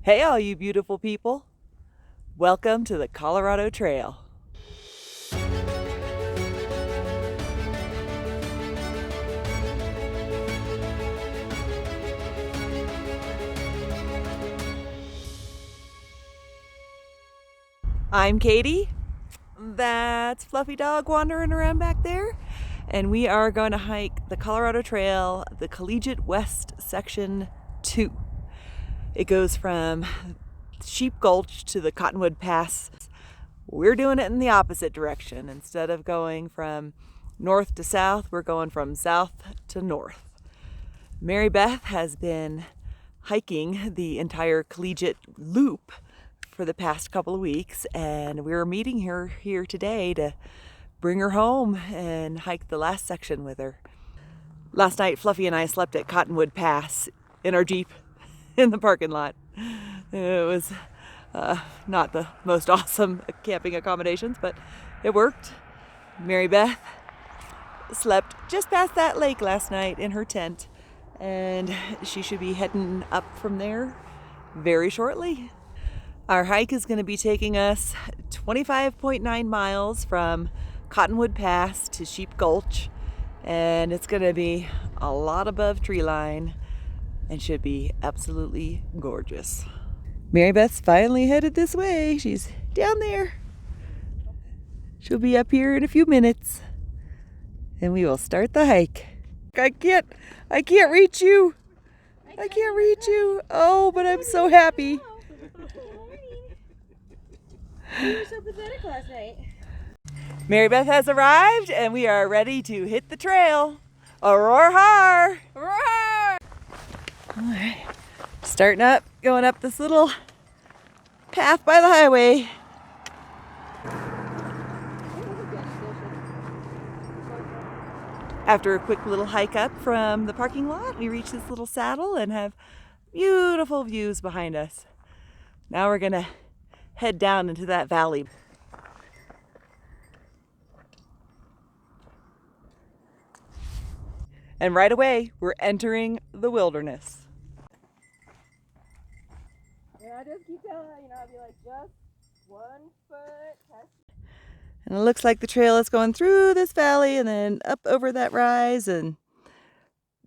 Hey all you beautiful people, welcome to the Colorado Trail. I'm Katie, that's Fluffy Dog wandering around back there, and we are going to hike the Colorado Trail, the Collegiate West Section 2. It goes from Sheep Gulch to the Cottonwood Pass. We're doing it in the opposite direction. Instead of going from north to south, we're going from south to north. Marybeth has been hiking the entire Collegiate loop for the past couple of weeks, and we're meeting her here today to bring her home and hike the last section with her. Last night, Fluffy and I slept at Cottonwood Pass in our Jeep in the parking lot. It was not the most awesome camping accommodations, but it worked. Marybeth slept just past that lake last night in her tent, and she should be heading up from there very shortly. Our hike is going to be taking us 25.9 miles from Cottonwood Pass to Sheep Gulch, and it's going to be a lot above tree line and should be absolutely gorgeous. Marybeth's finally headed this way. She's down there. She'll be up here in a few minutes, and we will start the hike. I can't reach you. I can't reach you. Oh, but I'm so happy. You were so pathetic last night. Marybeth has arrived, and we are ready to hit the trail. Roar! Roar! All right, starting up, going up this little path by the highway. After a quick little hike up from the parking lot, we reach this little saddle and have beautiful views behind us. Now we're gonna head down into that valley. And right away, we're entering the wilderness. Yeah, just keep telling, I'll be like, just 1 foot. And it looks like the trail is going through this valley and then up over that rise, and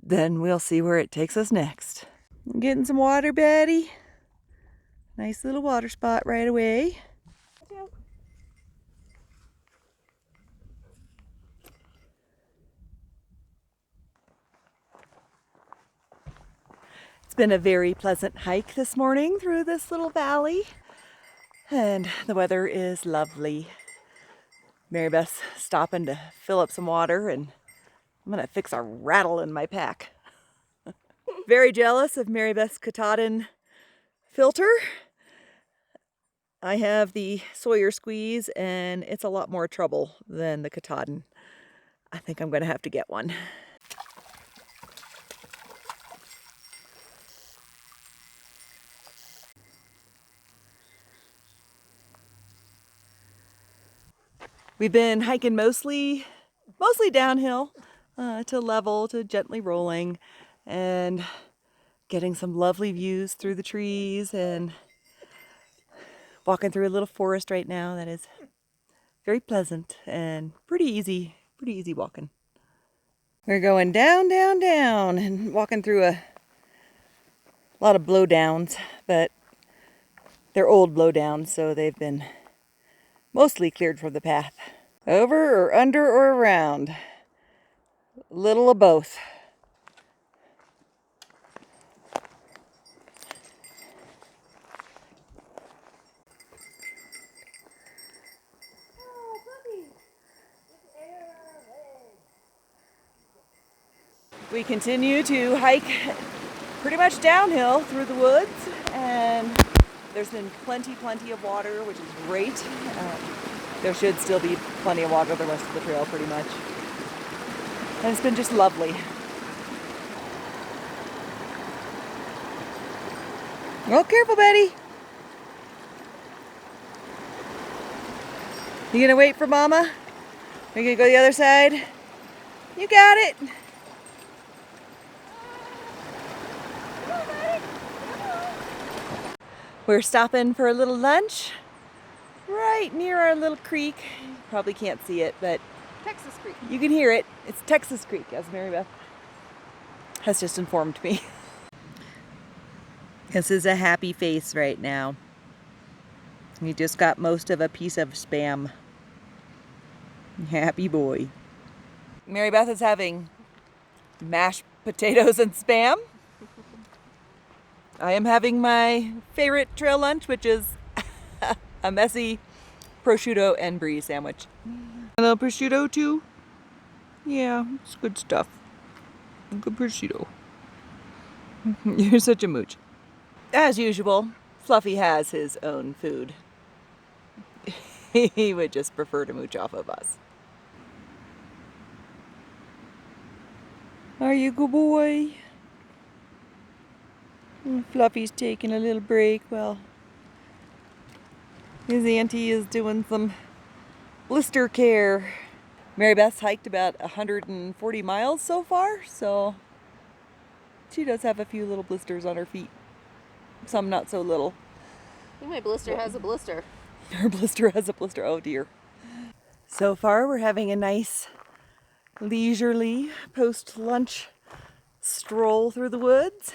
then we'll see where it takes us next. I'm getting some water, Betty. Nice little water spot right away. It's been a very pleasant hike this morning through this little valley, and the weather is lovely. Marybeth's stopping to fill up some water, and I'm gonna fix a rattle in my pack. Very jealous of Marybeth's Katahdin filter. I have the Sawyer Squeeze, and it's a lot more trouble than the Katahdin. I think I'm gonna have to get one. We've been hiking mostly downhill to level, to gently rolling, and getting some lovely views through the trees, and walking through a little forest right now that is very pleasant and pretty easy walking. We're going down, down, down, and walking through a lot of blowdowns, but they're old blowdowns, so they've been mostly cleared from the path. Over or under or around. A little of both. We continue to hike pretty much downhill through the woods, and there's been plenty of water, which is great. There should still be plenty of water the rest of the trail, pretty much. And it's been just lovely. Oh, careful, Betty. You gonna wait for Mama? Are you gonna go the other side? You got it. We're stopping for a little lunch right near our little creek. You probably can't see it, but Texas Creek. you can hear it. It's Texas Creek, as Marybeth has just informed me. This is a happy face right now. He just got most of a piece of Spam. Happy boy. Marybeth is having mashed potatoes and Spam. I am having my favorite trail lunch, which is a messy prosciutto and brie sandwich. A little prosciutto too? Yeah, it's good stuff. Good prosciutto. You're such a mooch. As usual, Fluffy has his own food. He would just prefer to mooch off of us. Are you a good boy? Fluffy's taking a little break. Well, his auntie is doing some blister care. Marybeth's hiked about 140 miles so far, so she does have a few little blisters on her feet. Some not so little. I think my blister has a blister. Her blister has a blister. Oh dear. So far, we're having a nice, leisurely post-lunch stroll through the woods.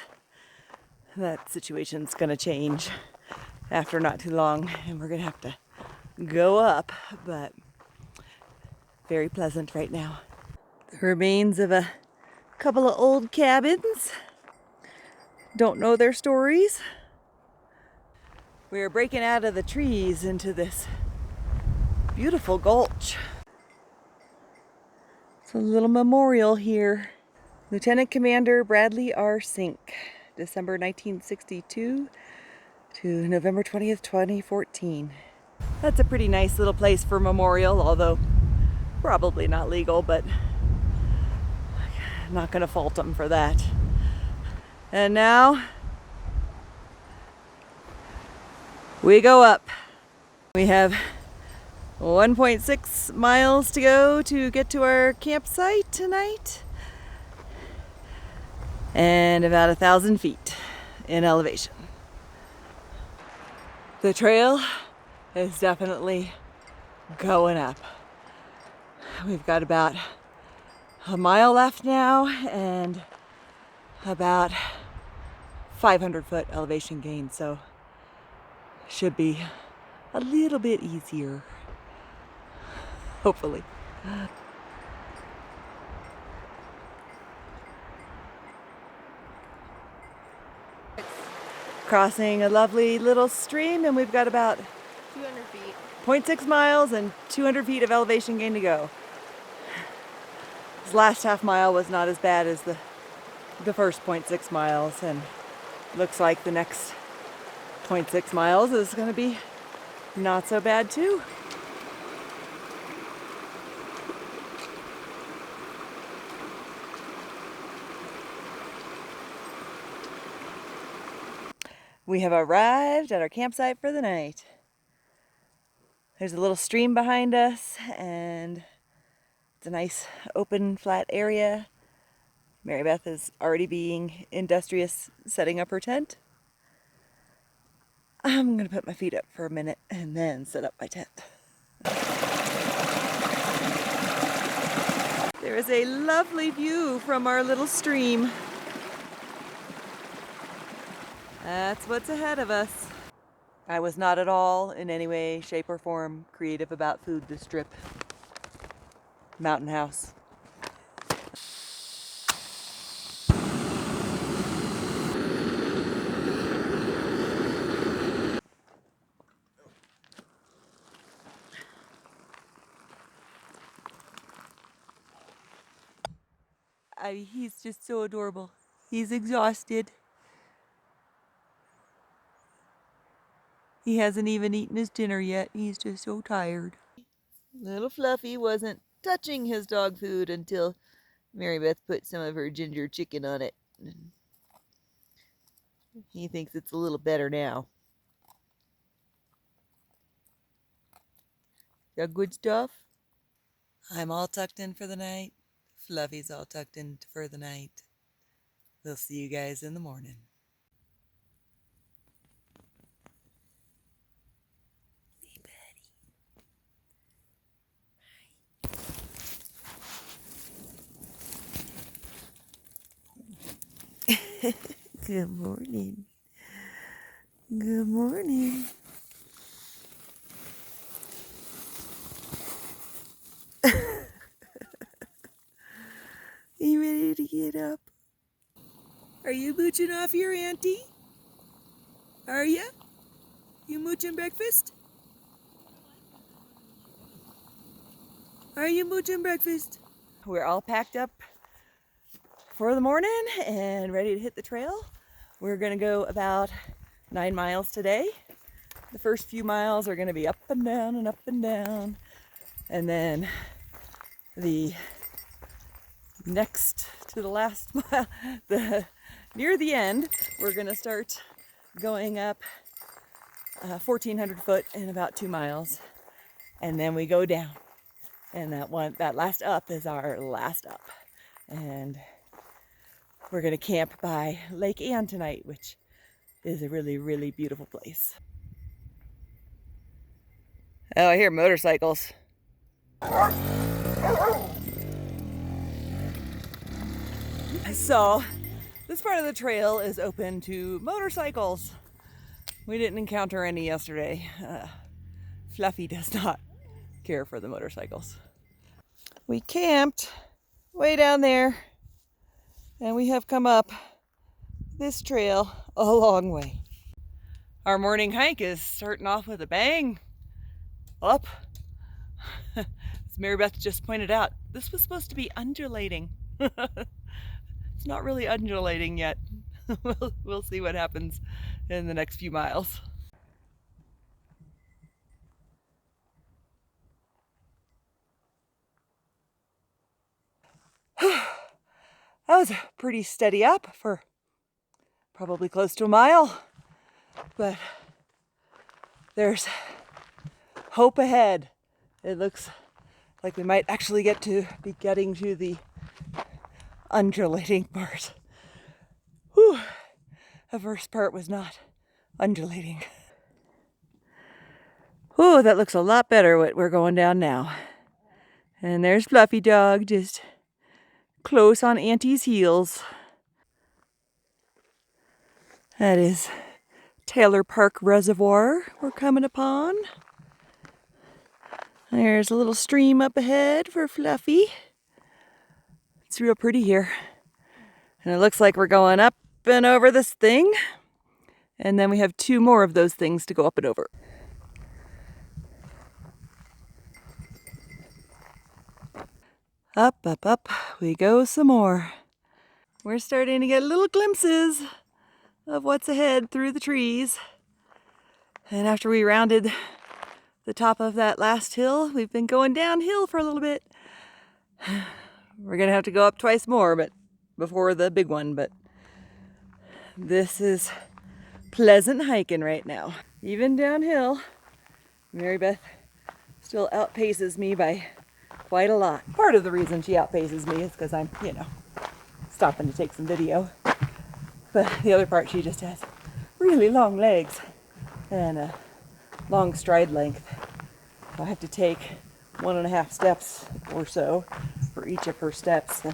That situation's gonna change after not too long, and we're gonna have to go up, but very pleasant right now. The remains of a couple of old cabins. Don't know their stories. We're breaking out of the trees into this beautiful gulch. It's a little memorial here. Lieutenant Commander Bradley R. Sink, December 1962 to November 20th, 2014. That's a pretty nice little place for memorial, although probably not legal, but I'm not gonna fault them for that. And now we go up. We have 1.6 miles to go to get to our campsite tonight, and about 1,000 feet in elevation. The trail is definitely going up. We've got about a mile left now and about 500-foot elevation gain, so should be a little bit easier, hopefully. Crossing a lovely little stream, and we've got about 200 feet. 0.6 miles and 200 feet of elevation gain to go. This last half mile was not as bad as the first 0.6 miles, and looks like the next 0.6 miles is going to be not so bad too. We have arrived at our campsite for the night. There's a little stream behind us, and it's a nice open flat area. Marybeth is already being industrious setting up her tent. I'm gonna put my feet up for a minute and then set up my tent. There is a lovely view from our little stream. That's what's ahead of us. I was not at all, in any way, shape, or form, creative about food this trip. Mountain house. He's just so adorable. He's exhausted. He hasn't even eaten his dinner yet. He's just so tired. Little Fluffy wasn't touching his dog food until Marybeth put some of her ginger chicken on it. He thinks it's a little better now. Got good stuff? I'm all tucked in for the night. Fluffy's all tucked in for the night. We'll see you guys in the morning. Good morning. Good morning. You ready to get up? Are you mooching off your auntie? Are ya? You mooching breakfast? Are you mooching breakfast? We're all packed up for the morning and ready to hit the trail. We're gonna go about 9 miles today. The first few miles are gonna be up and down and up and down. And then the next to the last mile, near the end, we're gonna start going up 1,400 foot in about 2 miles. And then we go down. And that last up is our last up. And we're gonna camp by Lake Ann tonight, which is a really, really beautiful place. Oh, I hear motorcycles. So, this part of the trail is open to motorcycles. We didn't encounter any yesterday. Fluffy does not care for the motorcycles. We camped way down there, and we have come up this trail a long way. Our morning hike is starting off with a bang. Up. As Marybeth just pointed out, this was supposed to be undulating. It's not really undulating yet. We'll see what happens in the next few miles. That was a pretty steady up for probably close to a mile, but there's hope ahead. It looks like we might actually get to be getting to the undulating part. Whew. The first part was not undulating. Whew, that looks a lot better what we're going down now. And there's Fluffy Dog just close on Auntie's heels. That is Taylor Park Reservoir we're coming upon. There's a little stream up ahead for Fluffy. It's real pretty here. And it looks like we're going up and over this thing. And then we have 2 more of those things to go up and over. Up, up, up we go some more. We're starting to get little glimpses of what's ahead through the trees. And after we rounded the top of that last hill, we've been going downhill for a little bit. We're gonna have to go up twice more, but before the big one, but this is pleasant hiking right now. Even downhill, Marybeth still outpaces me by quite a lot. Part of the reason she outpaces me is because I'm, stopping to take some video. But the other part, she just has really long legs and a long stride length. I have to take 1.5 steps or so for each of her steps. So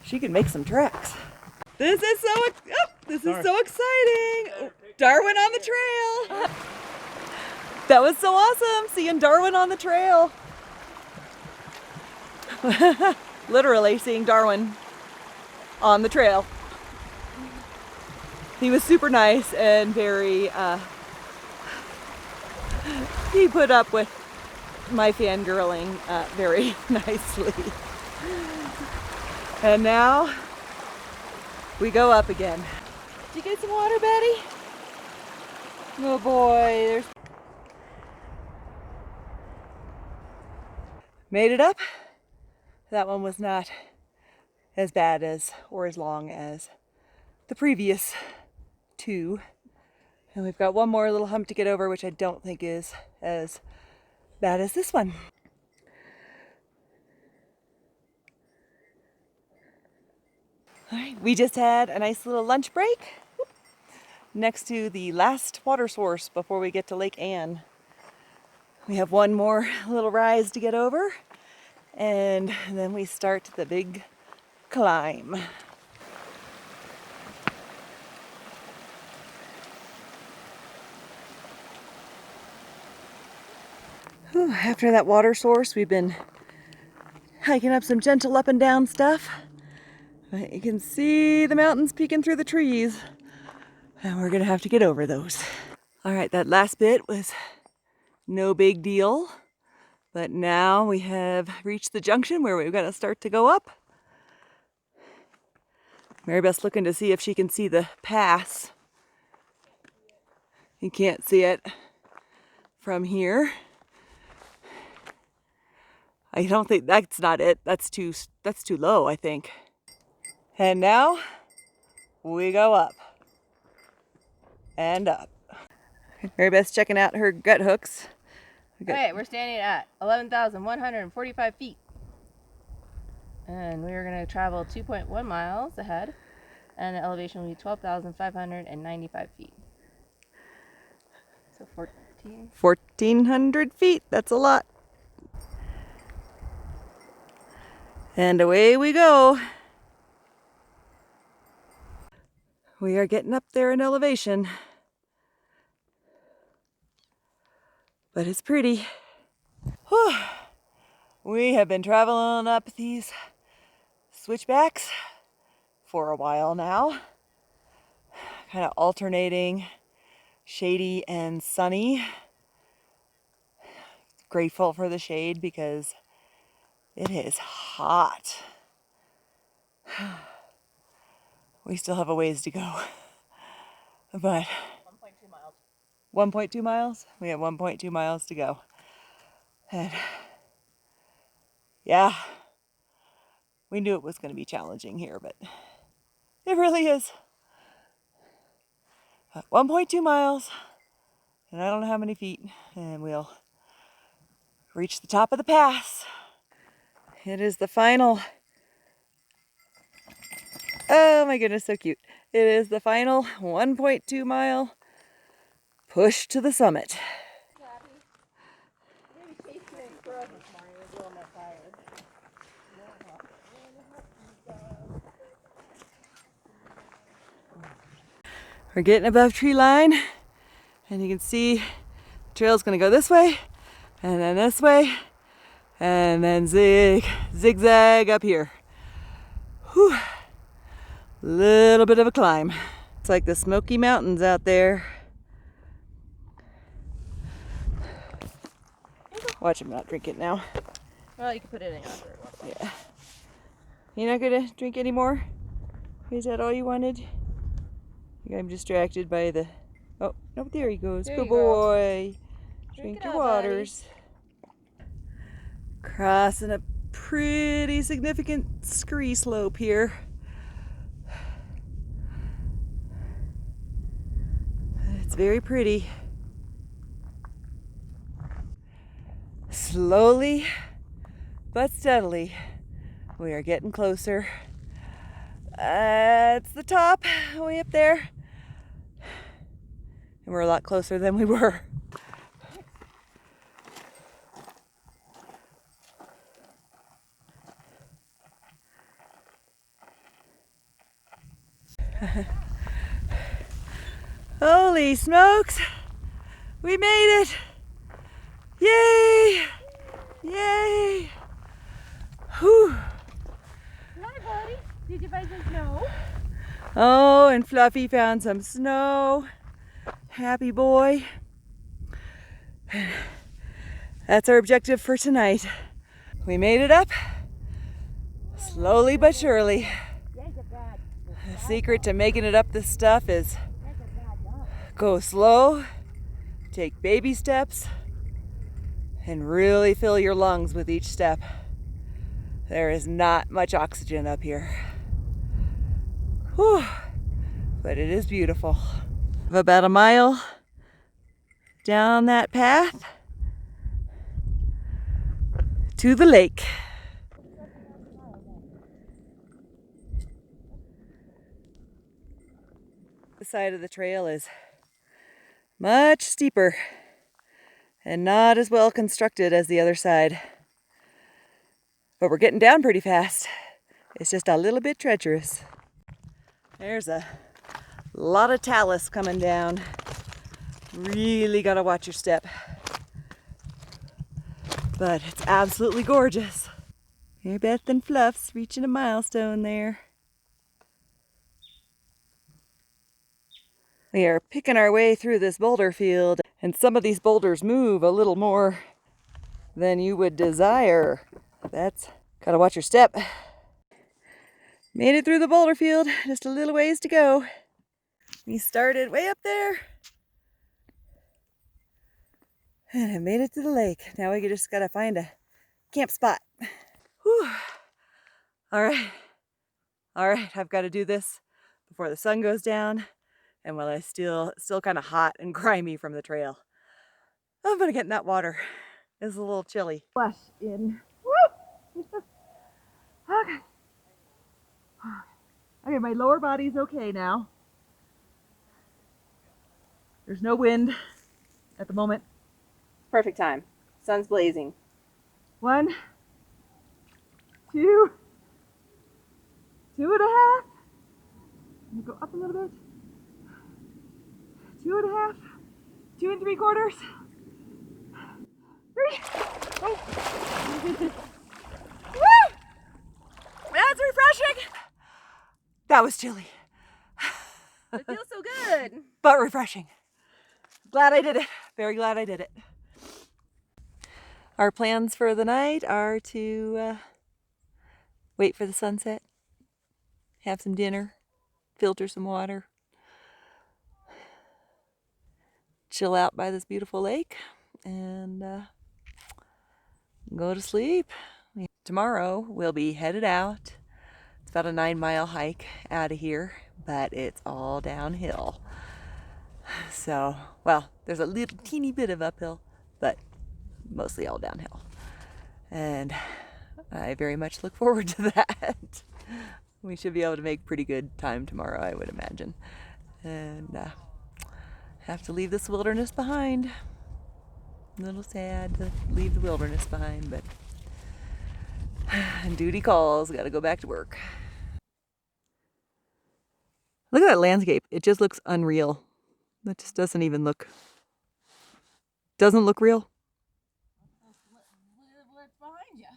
she can make some tracks. This is so exciting. Darwin on the trail. That was so awesome, seeing Darwin on the trail. Literally seeing Darwin on the trail. He was super nice and very, he put up with my fangirling very nicely. And now we go up again. Did you get some water, Betty? Oh boy, there's... Made it up. That one was not as bad as or as long as the previous 2. And we've got one more little hump to get over, which I don't think is as bad as this one. All right, we just had a nice little lunch break next to the last water source before we get to Lake Ann. We have one more little rise to get over, and then we start the big climb. Whew, after that water source, we've been hiking up some gentle up and down stuff. But you can see the mountains peeking through the trees. And we're gonna have to get over those. All right, that last bit was no big deal. But now we have reached the junction where we've got to start to go up. Marybeth's looking to see if she can see the pass. You can't see it from here. I don't think that's not it. That's too low, I think. And now we go up and up. Marybeth's checking out her gut hooks. Okay, we're standing at 11,145 feet. And we're going to travel 2.1 miles ahead. And the elevation will be 12,595 feet. So 1,400 feet. That's a lot. And away we go. We are getting up there in elevation. But it's pretty. Whew. We have been traveling up these switchbacks for a while now. Kind of alternating shady and sunny. Grateful for the shade because it is hot. We still have a ways to go. But 1.2 miles. 1.2 miles? We have 1.2 miles to go. And yeah, we knew it was going to be challenging here, but it really is. 1.2 miles, and I don't know how many feet, and we'll reach the top of the pass. It is the final, oh my goodness, so cute. It is the final 1.2 mile push to the summit. We're getting above tree line, and you can see the trail's gonna go this way, and then this way, and then zigzag up here. Whew. Little bit of a climb. It's like the Smoky Mountains out there. Watch him not drink it now. Well, you can put it in after it. Yeah. You're not gonna drink anymore? Is that all you wanted? I'm distracted by the... Oh, no, there he goes. There Good you go. boy. Drink your up, waters. Crossing a pretty significant scree slope here. It's very pretty. Slowly but steadily, we are getting closer. It's the top, way up there. And we're a lot closer than we were. Holy smokes! We made it! Yay! Yay! Whew! Hi, buddy. Did you find some snow? Oh, and Fluffy found some snow. Happy boy. That's our objective for tonight. We made it up, slowly but surely. The secret to making it up this stuff is go slow, take baby steps, and really fill your lungs with each step. There is not much oxygen up here. Whew. But it is beautiful. About a mile down that path to the lake. The side of the trail is much steeper and not as well constructed as the other side. But we're getting down pretty fast. It's just a little bit treacherous. There's a lot of talus coming down. Really gotta watch your step. but it's absolutely gorgeous. Marybeth and Fluff's reaching a milestone there. We are picking our way through this boulder field, and some of these boulders move a little more than you would desire. That's gotta watch your step. Made it through the boulder field, just a little ways to go. We started way up there and I made it to the lake. Now we just gotta find a camp spot. Whew. All right, I've got to do this before the sun goes down and while it's still kind of hot and grimy from the trail. I'm gonna get in that water. It's a little chilly. Flush in. Woo! Okay. Okay, my lower body's okay now. There's no wind at the moment. Perfect time. Sun's blazing. 1, 2, 2.5. Let me go up a little bit. 2.5, 2 3/4. 3. Oh. Woo! That's refreshing. That was chilly. It feels so good. But refreshing. Glad I did it. Very glad I did it. Our plans for the night are to wait for the sunset, have some dinner, filter some water, chill out by this beautiful lake, and go to sleep. Tomorrow we'll be headed out. It's about a 9-mile hike out of here, but it's all downhill. So, well, there's a little teeny bit of uphill, but mostly all downhill. And I very much look forward to that. We should be able to make pretty good time tomorrow, I would imagine. And have to leave this wilderness behind. A little sad to leave the wilderness behind, but duty calls, gotta go back to work. Look at that landscape. It just looks unreal. That just doesn't look real. What's behind you?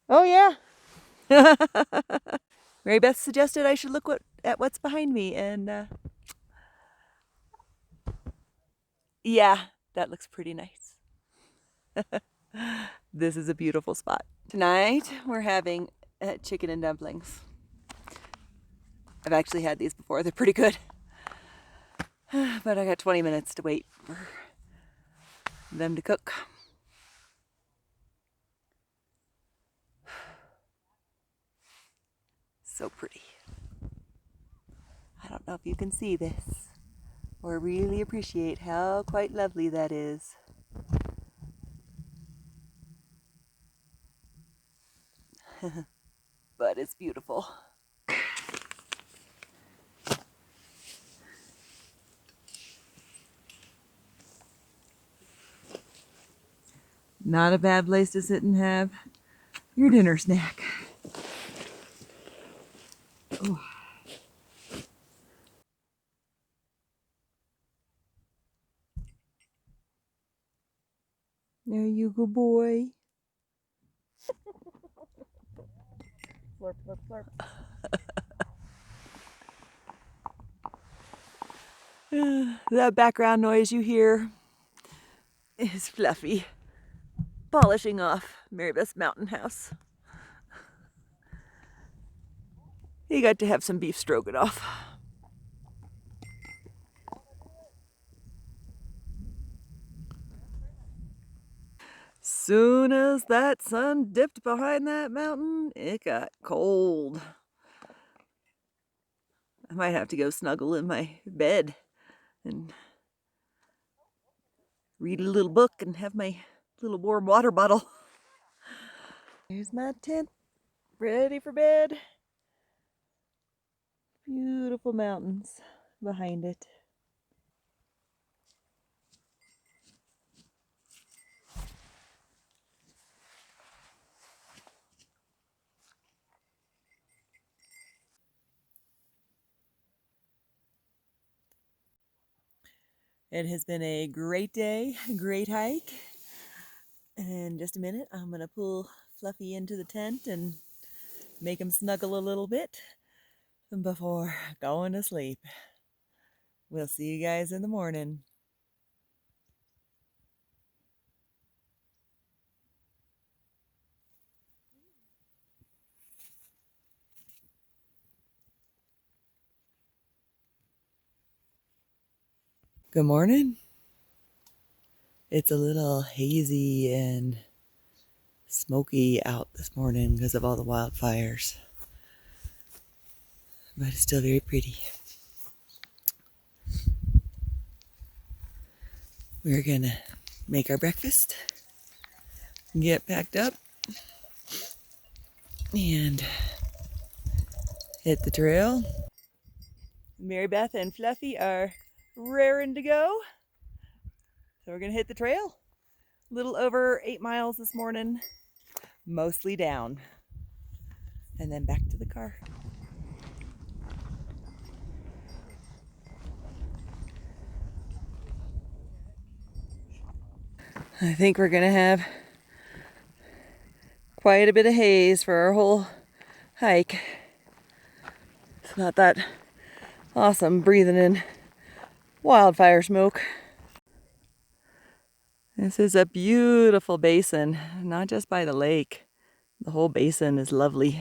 Oh yeah. Marybeth suggested I should look at what's behind me, and yeah, that looks pretty nice. This is a beautiful spot. Tonight we're having chicken and dumplings. I've actually had these before. They're pretty good. But I got 20 minutes to wait for them to cook. So pretty. I don't know if you can see this or really appreciate how quite lovely that is. But it's beautiful. Not a bad place to sit and have your dinner snack. Oh. There you go, boy. Slurp, slurp, slurp. That background noise you hear is Fluffy polishing off Marybeth's mountain house. He got to have some beef stroganoff. Soon as that sun dipped behind that mountain, it got cold. I might have to go snuggle in my bed and read a little book and have my little warm water bottle. Here's my tent, ready for bed. Beautiful mountains behind it. It has been a great day, great hike. And in just a minute, I'm going to pull Fluffy into the tent and make him snuggle a little bit before going to sleep. We'll see you guys in the morning. Good morning. It's a little hazy and smoky out this morning because of all the wildfires, but it's still very pretty. We're gonna make our breakfast, get packed up, and hit the trail. Marybeth and Fluffy are raring to go, so we're gonna hit the trail. A little over 8 miles this morning, mostly down, and then back to the car. I think we're gonna have quite a bit of haze for our whole hike. It's not that awesome breathing in wildfire smoke. This is a beautiful basin, not just by the lake. The whole basin is lovely.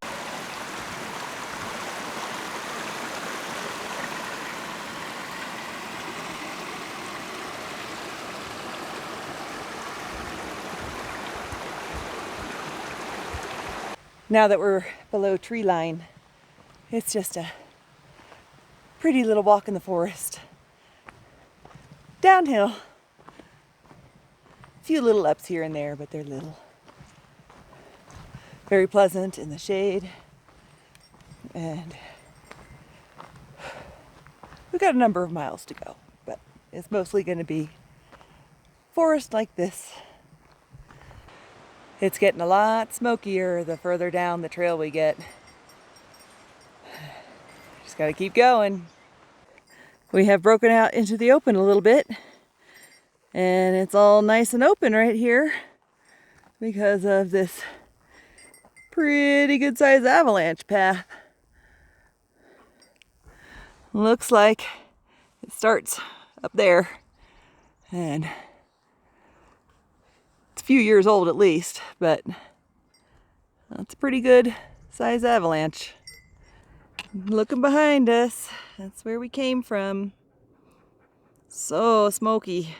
Now that we're below tree line, it's just a pretty little walk in the forest. Downhill. A few little ups here and there, but they're little. Very pleasant in the shade. And we've got a number of miles to go, but it's mostly going to be forest like this. It's getting a lot smokier the further down the trail we get. Just got to keep going. We have broken out into the open a little bit, and it's all nice and open right here because of this pretty good sized avalanche path. Looks like it starts up there, and it's a few years old at least, but that's a pretty good size avalanche. Looking behind us, that's where we came from. So smoky.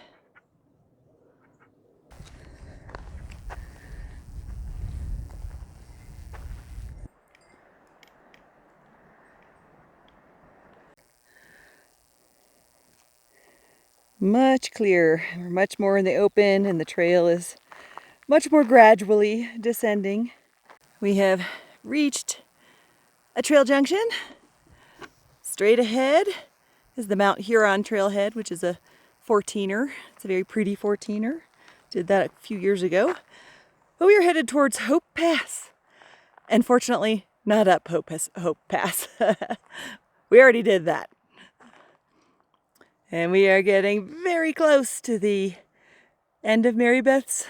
Much clearer. We're much more in the open, and the trail is much more gradually descending. We have reached a trail junction. Straight ahead is the Mount Huron Trailhead, which is a 14er. It's a very pretty 14er. Did that a few years ago. But we are headed towards Hope Pass. And fortunately, not up Hope Pass. We already did that. And we are getting very close to the end of Marybeth's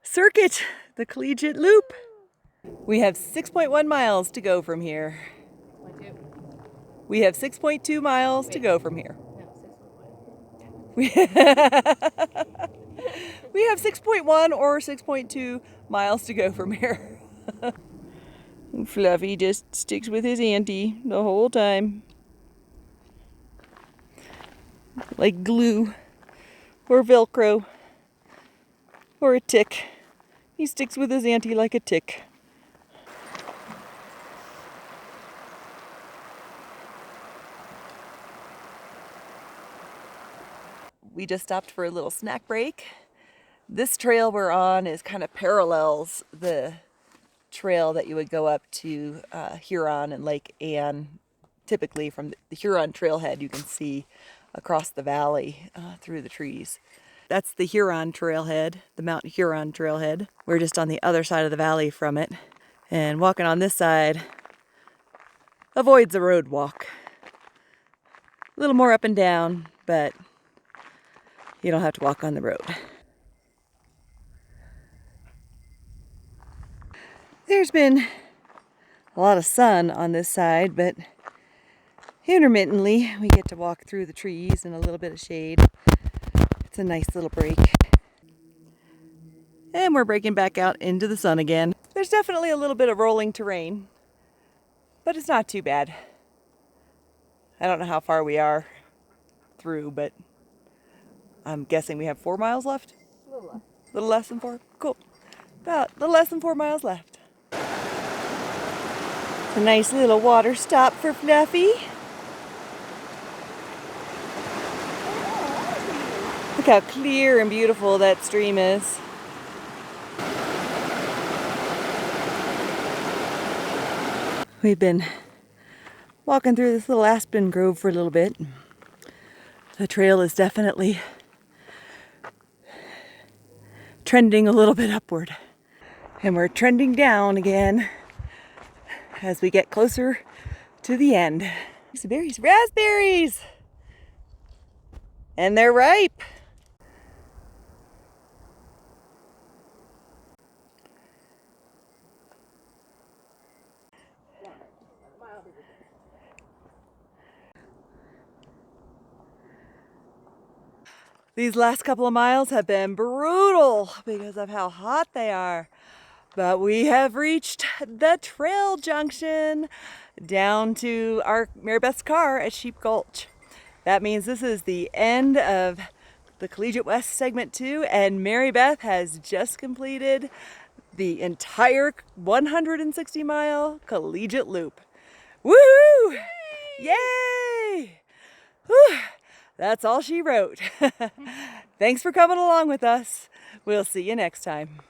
circuit, the Collegiate Loop. We have 6.1 miles to go from here. We have 6.2 miles to go from here. We have 6.1 or 6.2 miles to go from here. And Fluffy just sticks with his auntie the whole time. Like glue, or Velcro, or a tick. He sticks with his auntie like a tick. We just stopped for a little snack break. This trail we're on is kind of parallels the trail that you would go up to Huron and Lake Anne. Typically from the Huron Trailhead, you can see across the valley through the trees. That's the Huron Trailhead, the Mount Huron Trailhead. We're just on the other side of the valley from it. And walking on this side avoids a road walk. A little more up and down, but you don't have to walk on the road. There's been a lot of sun on this side, but intermittently we get to walk through the trees in a little bit of shade. It's a nice little break. And we're breaking back out into the sun again. There's definitely a little bit of rolling terrain, but it's not too bad. I don't know how far we are through, but I'm guessing we have 4 miles left. A little less. A little less than 4? Cool. About a little less than 4 miles left. It's a nice little water stop for Fluffy. Look how clear and beautiful that stream is. We've been walking through this little aspen grove for a little bit. The trail is definitely trending a little bit upward. And we're trending down again as we get closer to the end. Some berries, raspberries! And they're ripe. These last couple of miles have been brutal because of how hot they are. But we have reached the trail junction down to our Marybeth's car at Sheep Gulch. That means this is the end of the Collegiate West segment 2, and Marybeth has just completed the entire 160-mile Collegiate loop. Woohoo! Yay! Whew. That's all she wrote. Thanks for coming along with us. We'll see you next time.